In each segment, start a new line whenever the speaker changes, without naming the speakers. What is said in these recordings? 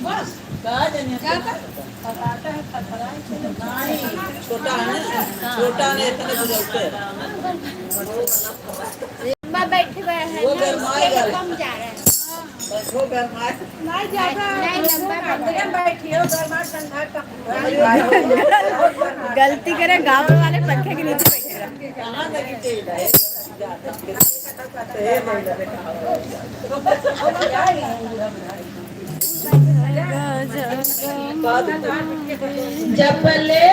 बस क्या था? पकाता है पकड़ाई से नहीं
छोटा है ना, छोटा नहीं इतने बुझलते
मैं बैठे हुए हैं
वो
ना,
गरमाएगा।
इसलिए कम जा रहा है।
वो गरमाए
नहीं जाता
नहीं लंबा
अंदर बैठिए गरमा ठंडा का
गलती करे गाँव वाले पंखे के नीचे बैठेगा।
कहाँ लगी तेल है जाता तेल नहीं लगे
जपले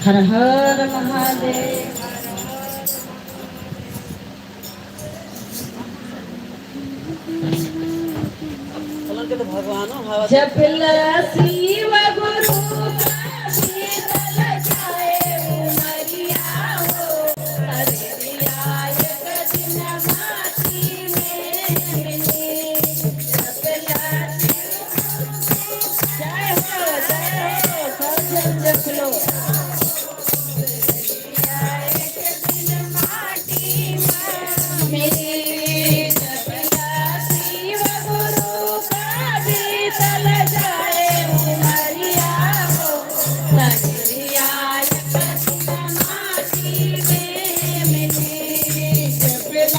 हर हर महादेव।
भगवान हवा
जपिल शिव गुरु का शीतल जाए उमरिया हो। हरे रिया एक दिन माटी में मिली। जपिल जय हो सब जन देख लो। एक दिन माटी में मिली। जपिल शिव गुरु का शीतल जाए उमरिया हो। हरिया एक दिन माटी में मिली। जपिल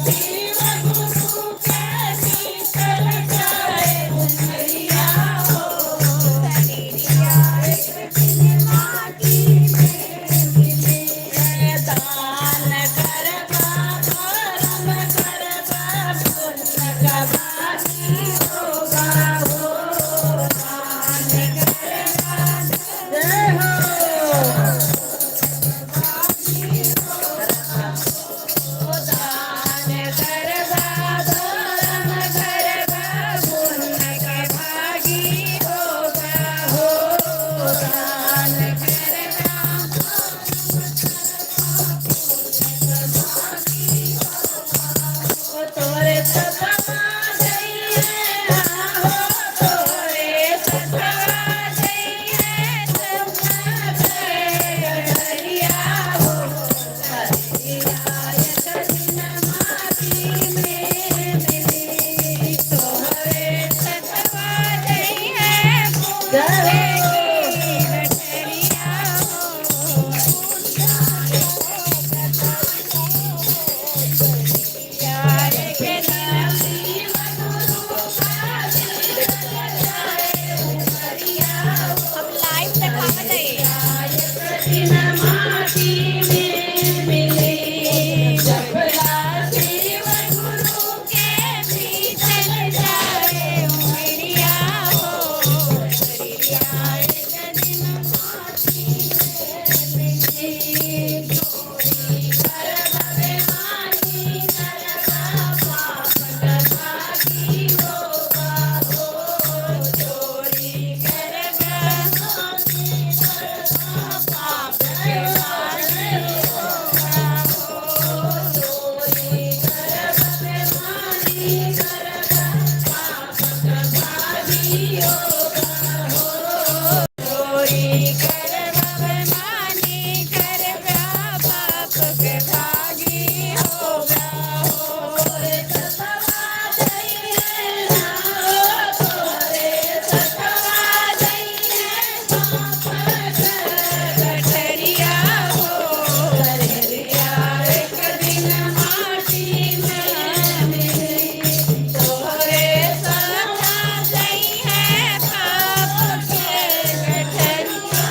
शिव गुरु का शीतल जाए उमरिया हो। हरिया एक दिन माटी में मिली। दान करबा धर्म करबा पुण्य का भागी होगा हो। दान करबा जय हो। दान करबा धर्म करबा पुण्य का भागी होगा हो। दान करबा तोरे सतवा जइए हो। तोरे सतवा जइए हरिया हो। हरिया एक दिन माटी में मिली। तोरे सतवा जइए हरिया हो। प्यार के नाम शिव गुरु का शीतल जाए उमरिया हो।
हम लाइव दिखावा जाइए
एक दिन माटी में मिली। जपला शिव गुरु के शीतल जाए उमरिया हो। हरिया एक दिन माटी में मिली। चोरी करबा बेईमानी करबा पाप का भागी होगा हो। चोरी करबा पाप के भागी होगा हो। चोरी करबा बेईमानी करबा पाप का भागी होगा हो। चोरी करबा बेईमानी करबा पाप के भागी होगा हो। तोरे सतवा जइए हो। तोरे सतवा जइए गठरिया हो। हरिया एक दिन माटी में मिली। तोरे सतवा जइए पाप के गठरिया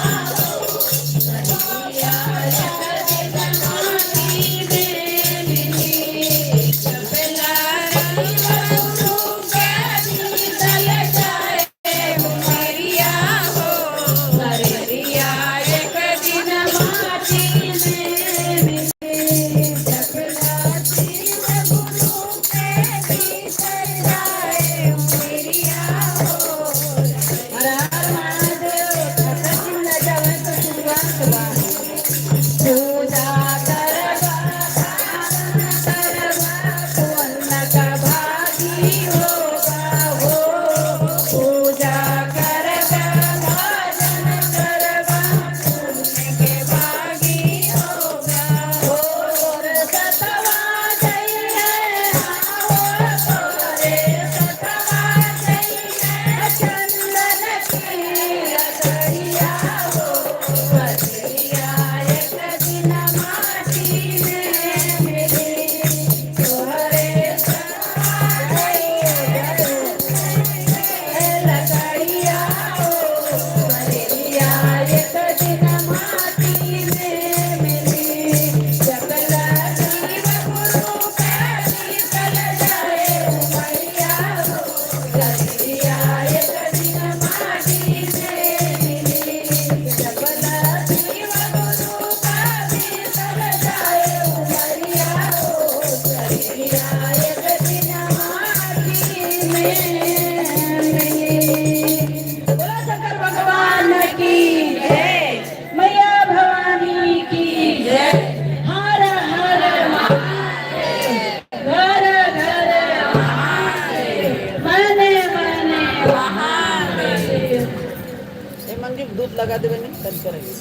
दूध लगा देवे नहीं तन करेंगे।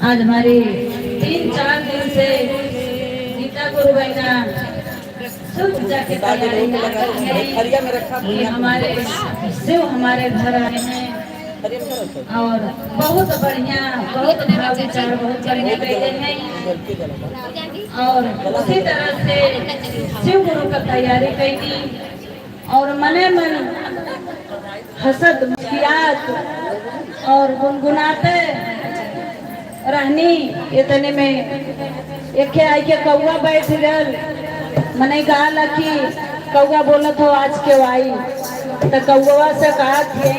आज हमारी 3-4 दिन से गीता गुरु बहना सब पूजा की तैयारी में लगा है।
हरिया में रखा
ये हमारे शिव हमारे घर आए हैं और बहुत बढ़िया, बहुत भाव विचार, बहुत बढ़िया कहते हैं। और उसी तरह से शिव गुरु का तैयारी की और मने मन हसद मुस्कियात और गुनगुनाते रहनी। इतने में एक आई के कौआ बैठ गल, मने कहा कि कौआ बोलत हो आज के वाई, तो कौआ से कहा थे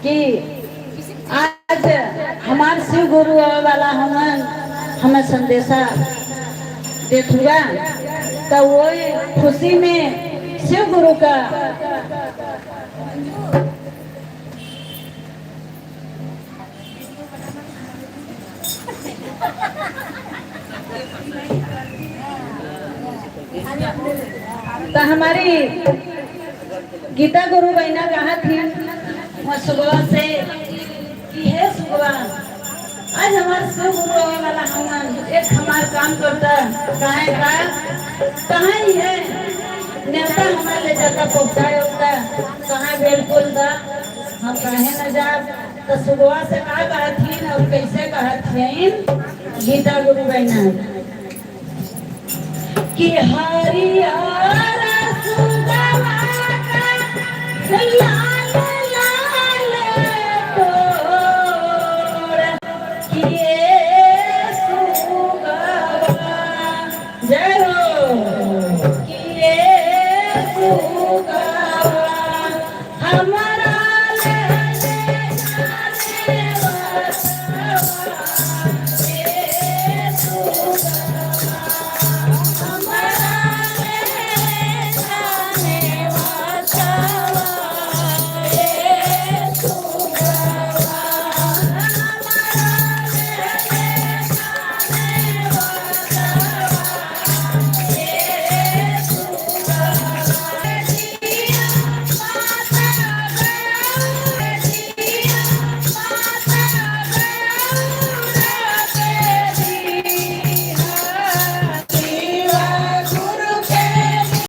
कि आज हमार शिव गुरु आवे वाला हमें संदेशा देखूंगा। तो वो खुशी में शिव गुरु का तो हमारी गीता गुरु बहना कहा थी वह सुबह से कि है सुबह आज हमारे शिव गुरु आने वाला हम एक हमारा काम करता कहाँ ही है नेता हमारे ले जाता पहुँचाए होता कहाँ बिल्कुल था हम कहे न जा। तो सुबह से कहा थी और कैसे कहा थी गीता गुरु बहना कि हरियारा सुगवा का